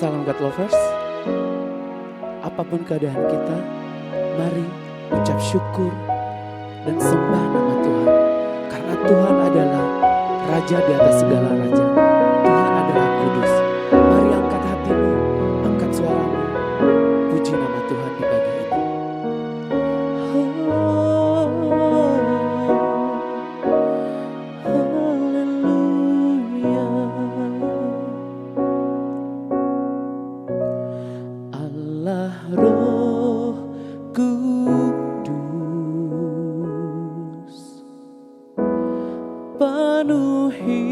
Salam God Lovers. Apapun keadaan kita, mari ucap syukur dan sembah nama Tuhan. Karena Tuhan adalah Raja di atas segala raja. Tuhan adalah kudus. Mari angkat hatimu, angkat suaramu, puji nama Tuhan di pagi ini. Allah Roh Kudus, penuhi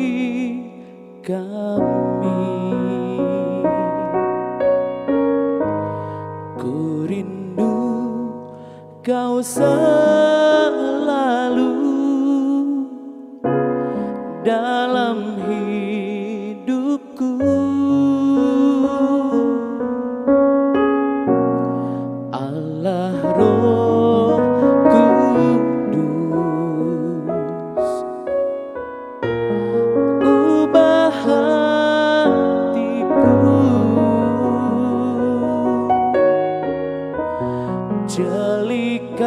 kami. Ku rindu Kau selalu dalam hidupku. Allah Roh Kudus, ubah hatiku, jalikanku,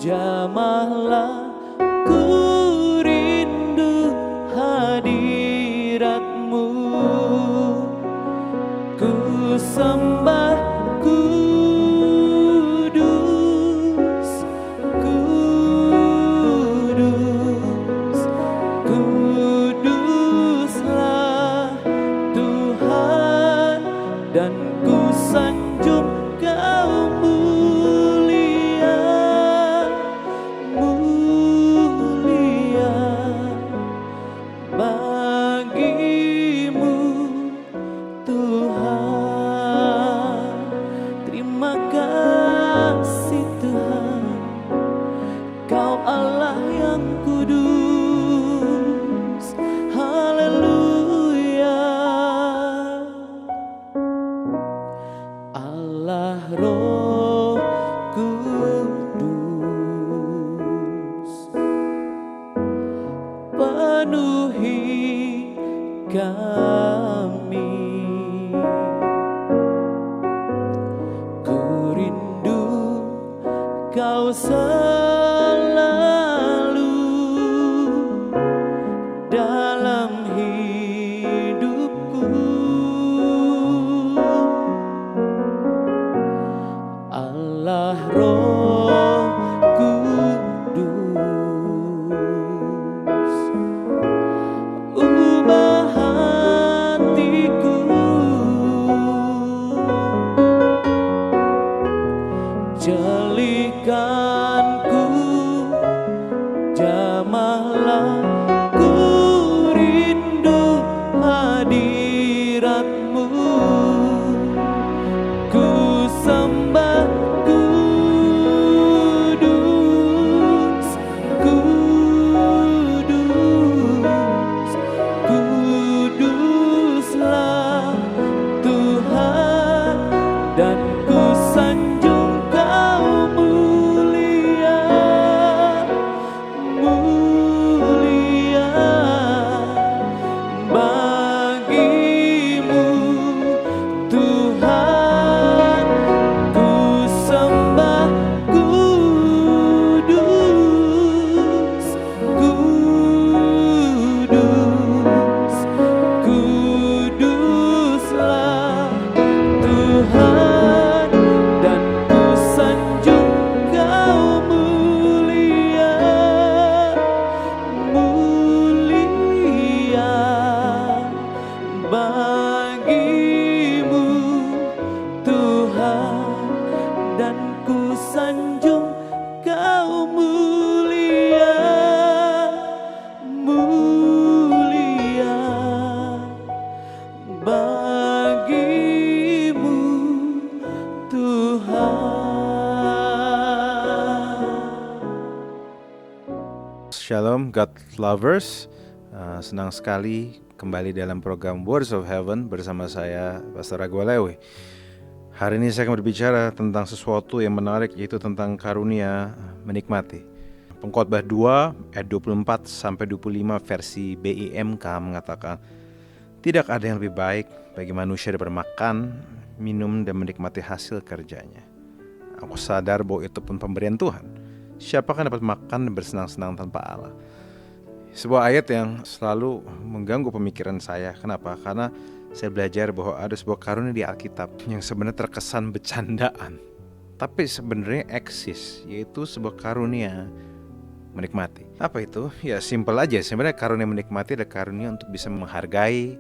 jamahlah, ku rindu hadirat-Mu, ku sembah kudus, kudus, kuduslah Tuhan, dan ku sanjung Kau mulia, mulia bagi-Mu Tuhan. Terima kasih Tuhan, Kau Allah yang kudus. Haleluya. Allah Roh Kudus, penuhi kami. Ku rindu Kau selalu dalam hidupku. Allah Roh Kudus, ubah hatiku, jalikanku, jamahlah, ku rindu hadirat-Mu, ku sembah kudus, kudus, kuduslah Tuhan, dan ku sanjung Kau mulia, mulia bagi-Mu Tuhan. Ku sembah kudus, kudus, kuduslah Tuhan, dan ku sanjung Kau mulia, mulia bagi-Mu Tuhan, dan ku sanjung Kau mulia, mulia bagi-Mu Tuhan. Shalom God Lovers. Senang sekali kembali dalam program Words of Heaven bersama saya Pastor Agwalewe. Hari ini saya akan berbicara tentang sesuatu yang menarik, yaitu tentang karunia menikmati. Pengkhotbah 2 ayat 24 sampai 25 versi BIMK mengatakan, Tidak ada yang lebih baik bagi manusia daripada makan, minum, dan menikmati hasil kerjanya. Aku sadar bahwa itu pun pemberian Tuhan. Siapakah dapat makan dan bersenang-senang tanpa Allah? Sebuah ayat yang selalu mengganggu pemikiran saya. Kenapa? Karena saya belajar bahwa ada sebuah karunia di Alkitab yang sebenarnya terkesan bercandaan, tapi sebenarnya eksis, yaitu sebuah karunia menikmati. Apa itu? Ya simpel aja. Sebenarnya karunia menikmati adalah karunia untuk bisa menghargai,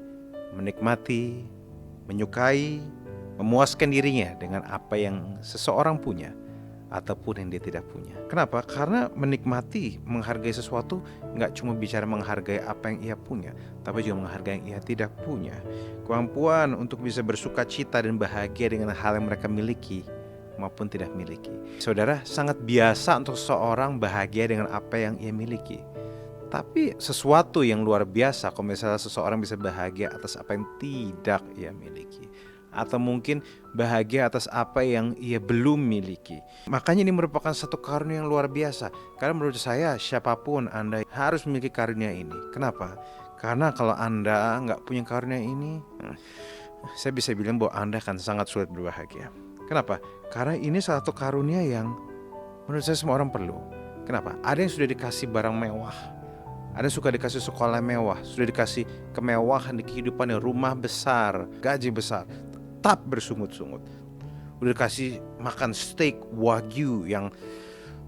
menikmati, menyukai, memuaskan dirinya dengan apa yang seseorang punya ataupun yang dia tidak punya. Kenapa? Karena menikmati, menghargai sesuatu nggak cuma bicara menghargai apa yang ia punya, tapi juga menghargai yang ia tidak punya. Kemampuan untuk bisa bersuka cita dan bahagia dengan hal yang mereka miliki maupun tidak miliki. Saudara, sangat biasa untuk seseorang bahagia dengan apa yang ia miliki. Tapi sesuatu yang luar biasa kalau misalnya seseorang bisa bahagia atas apa yang tidak ia miliki, atau mungkin bahagia atas apa yang ia belum miliki. Makanya ini merupakan satu karunia yang luar biasa. Karena menurut saya siapapun Anda harus memiliki karunia ini. Kenapa? Karena kalau Anda nggak punya karunia ini, saya bisa bilang bahwa Anda akan sangat sulit berbahagia. Kenapa? Karena ini satu karunia yang menurut saya semua orang perlu. Kenapa? Ada yang sudah dikasih barang mewah, ada yang suka dikasih sekolah mewah, sudah dikasih kemewahan di kehidupannya, rumah besar, gaji besar, tetap bersungut-sungut. Udah dikasih makan steak wagyu yang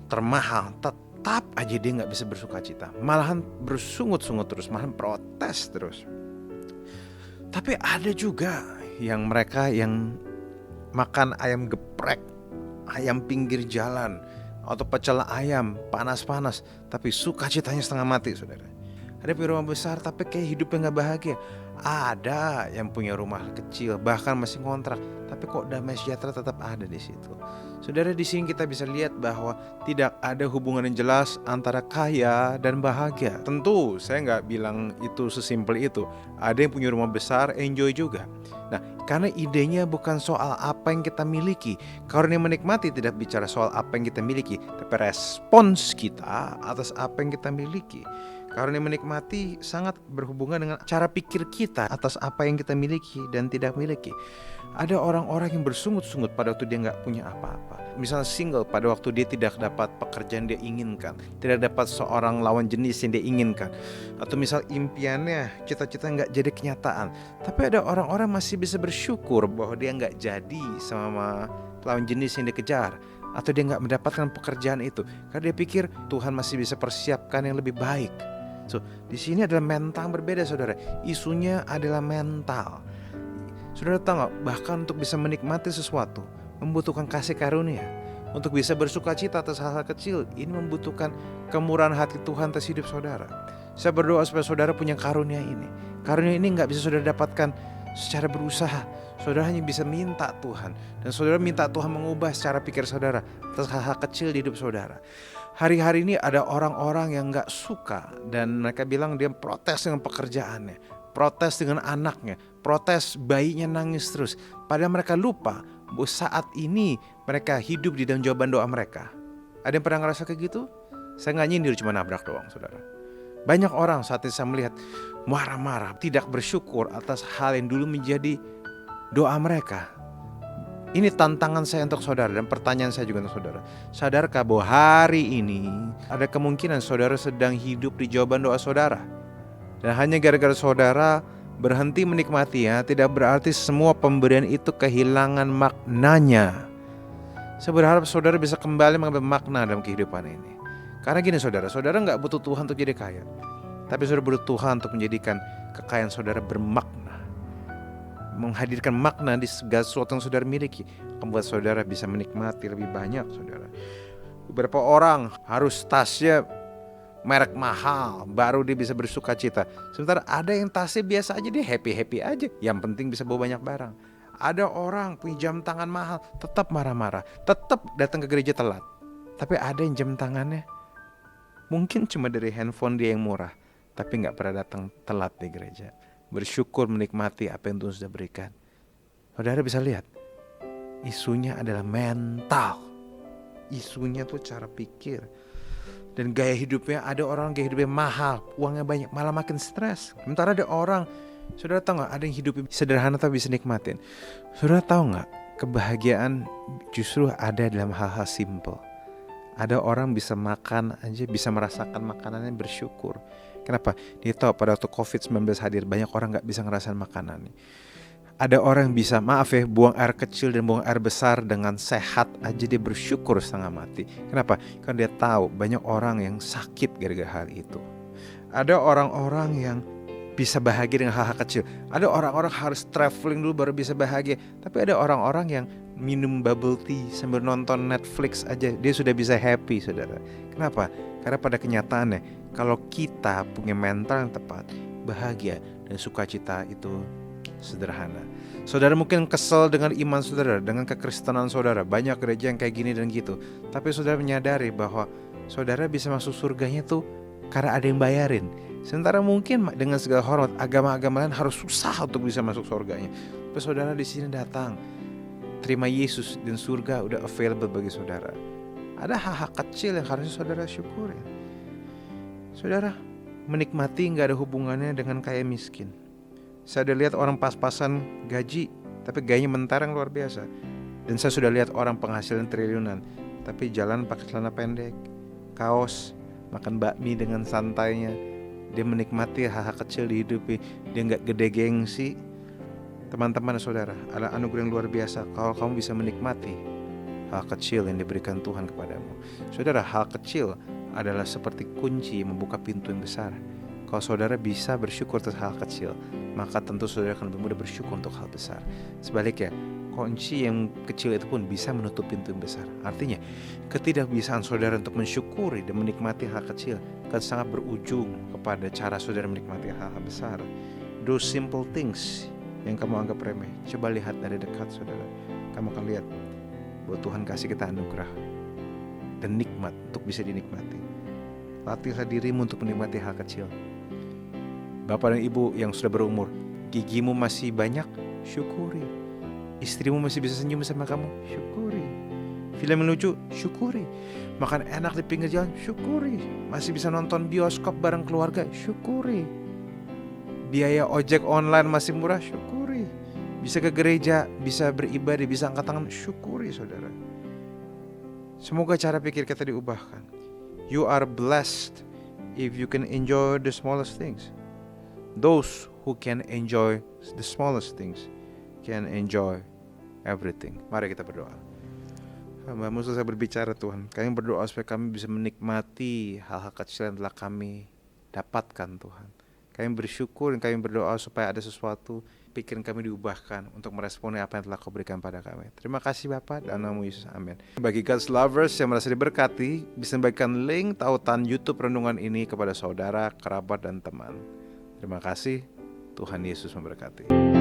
termahal, tetap aja dia gak bisa bersuka cita. Malahan bersungut-sungut terus, malahan protes terus. Tapi ada juga yang mereka yang makan ayam geprek, ayam pinggir jalan, atau pecel ayam panas-panas, tapi sukacitanya setengah mati, saudara. Ada punya rumah besar tapi kayak hidupnya gak bahagia. Ada yang punya rumah kecil, bahkan masih ngontrak, tapi kok damai sejahtera tetap ada di situ. Saudara, di sini kita bisa lihat bahwa tidak ada hubungan yang jelas antara kaya dan bahagia. Tentu saya nggak bilang itu sesimpel itu. Ada yang punya rumah besar, enjoy juga. Nah, karena idenya bukan soal apa yang kita miliki. Karunia menikmati tidak bicara soal apa yang kita miliki, tapi respons kita atas apa yang kita miliki. Karunia menikmati sangat berhubungan dengan cara pikir kita atas apa yang kita miliki dan tidak miliki. Ada orang-orang yang bersungut-sungut pada waktu dia gak punya apa-apa. Misalnya single pada waktu dia tidak dapat pekerjaan dia inginkan, tidak dapat seorang lawan jenis yang dia inginkan, atau misal impiannya, cita-cita gak jadi kenyataan. Tapi ada orang-orang masih bisa bersyukur bahwa dia gak jadi sama lawan jenis yang dia kejar, atau dia gak mendapatkan pekerjaan itu, karena dia pikir Tuhan masih bisa persiapkan yang lebih baik. So, di sini adalah mental berbeda, saudara. Isunya adalah mental. Saudara tahu nggak? Bahkan untuk bisa menikmati sesuatu membutuhkan kasih karunia. Untuk bisa bersuka cita atas hal-hal kecil, ini membutuhkan kemurahan hati Tuhan atas hidup saudara. Saya berdoa supaya saudara punya karunia ini. Karunia ini nggak bisa saudara dapatkan secara berusaha. Saudara hanya bisa minta Tuhan, dan saudara minta Tuhan mengubah cara pikir saudara atas hal-hal kecil di hidup saudara. Hari-hari ini ada orang-orang yang gak suka dan mereka bilang dia protes dengan pekerjaannya, protes dengan anaknya, protes bayinya nangis terus. Padahal mereka lupa bahwa saat ini mereka hidup di dalam jawaban doa mereka. Ada yang pernah ngerasa kayak gitu? Saya gak nyindir, cuma nabrak doang, saudara. Banyak orang saat ini saya melihat marah-marah, tidak bersyukur atas hal yang dulu menjadi doa mereka. Ini tantangan saya untuk saudara dan pertanyaan saya juga untuk saudara. Sadarkah bahwa hari ini ada kemungkinan saudara sedang hidup di jawaban doa saudara? Dan hanya gara-gara saudara berhenti menikmatinya, tidak berarti semua pemberian itu kehilangan maknanya. Saya berharap saudara bisa kembali mengambil makna dalam kehidupan ini. Karena gini saudara, saudara gak butuh Tuhan untuk jadi kaya, tapi saudara butuh Tuhan untuk menjadikan kekayaan saudara bermakna, menghadirkan makna di segala sesuatu yang saudara miliki, membuat saudara bisa menikmati lebih banyak, saudara. Beberapa orang harus tasnya merek mahal baru dia bisa bersuka cita. Sementara ada yang tasnya biasa aja, dia happy-happy aja, yang penting bisa bawa banyak barang. Ada orang punya jam tangan mahal, tetap marah-marah, tetap datang ke gereja telat. Tapi ada yang jam tangannya mungkin cuma dari handphone dia yang murah, tapi gak pernah datang telat di gereja. Bersyukur menikmati apa yang Tuhan sudah berikan. Saudara bisa lihat, isunya adalah mental. Isunya tuh cara pikir. Dan gaya hidupnya, ada orang gaya hidupnya mahal, uangnya banyak, malah makin stres. Sementara ada orang Saudara tahu nggak, ada yang hidup sederhana tapi bisa nikmatin. Saudara tahu nggak, kebahagiaan justru ada dalam hal-hal simple. Ada orang bisa makan aja, bisa merasakan makanannya, bersyukur. Kenapa? Dia tahu pada waktu COVID-19 hadir, banyak orang gak bisa ngerasain makanannya. Ada orang yang bisa, buang air kecil dan buang air besar dengan sehat aja, dia bersyukur setengah mati. Kenapa? Karena dia tahu banyak orang yang sakit gara-gara hal itu. Ada orang-orang yang bisa bahagia dengan hal-hal kecil. Ada orang-orang harus traveling dulu baru bisa bahagia. Tapi ada orang-orang yang minum bubble tea sambil nonton Netflix aja, dia sudah bisa happy, saudara. Kenapa? Karena pada kenyataannya, kalau kita punya mental yang tepat, bahagia dan sukacita itu sederhana. Saudara mungkin kesel dengan iman saudara, dengan kekristenan saudara. Banyak gereja yang kayak gini dan gitu. Tapi saudara menyadari bahwa saudara bisa masuk surganya tuh karena ada yang bayarin. Sementara mungkin dengan segala hormat, agama-agama lain harus susah untuk bisa masuk surganya. Tapi saudara di sini datang, terima Yesus, dan surga udah available bagi saudara. Ada hal-hal kecil yang harusnya saudara syukuri. Saudara, menikmati gak ada hubungannya dengan kaya miskin. Saya udah lihat orang pas-pasan gaji, tapi gayanya mentar yang luar biasa. Dan saya sudah lihat orang penghasilan triliunan, tapi jalan pakai celana pendek, kaos, makan bakmi dengan santainya. Dia menikmati hal-hal kecil di hidupnya. Dia gak gede gengsi. Teman-teman saudara, adalah anugerah yang luar biasa kalau kamu bisa menikmati hal kecil yang diberikan Tuhan kepadamu. Saudara, hal kecil adalah seperti kunci yang membuka pintu yang besar. Kalau saudara bisa bersyukur atas hal kecil, maka tentu saudara akan lebih mudah bersyukur untuk hal besar. Sebaliknya, kunci yang kecil itu pun bisa menutup pintu yang besar. Artinya, ketidakbisaan saudara untuk mensyukuri dan menikmati hal kecil akan sangat berujung kepada cara saudara menikmati hal-hal besar. Those simple things yang kamu anggap remeh, coba lihat dari dekat saudara. Kamu akan lihat bahwa Tuhan kasih kita anugerah dan nikmat untuk bisa dinikmati. Latihlah dirimu untuk menikmati hal kecil. Bapak dan ibu yang sudah berumur, gigimu masih banyak, syukuri. Istrimu masih bisa senyum sama kamu, syukuri. Film yang lucu, syukuri. Makan enak di pinggir jalan, syukuri. Masih bisa nonton bioskop bareng keluarga, syukuri. Biaya ojek online masih murah, syukuri. Bisa ke gereja, bisa beribadah, bisa angkat tangan, syukuri saudara. Semoga cara pikir kita diubahkan. You are blessed if you can enjoy the smallest things. Those who can enjoy the smallest things can enjoy everything. Mari kita berdoa. Hamba-Mu selesai berbicara Tuhan. Kami berdoa supaya kami bisa menikmati hal-hal kecil yang telah kami dapatkan Tuhan. Kami bersyukur dan kami berdoa supaya ada sesuatu pikiran kami diubahkan untuk meresponi apa yang telah Kau berikan pada kami. Terima kasih Bapa, dalam nama Yesus, amin. Bagi God's lovers yang merasa diberkati, bisa membagikan link tautan YouTube renungan ini kepada saudara, kerabat, dan teman. Terima kasih, Tuhan Yesus memberkati.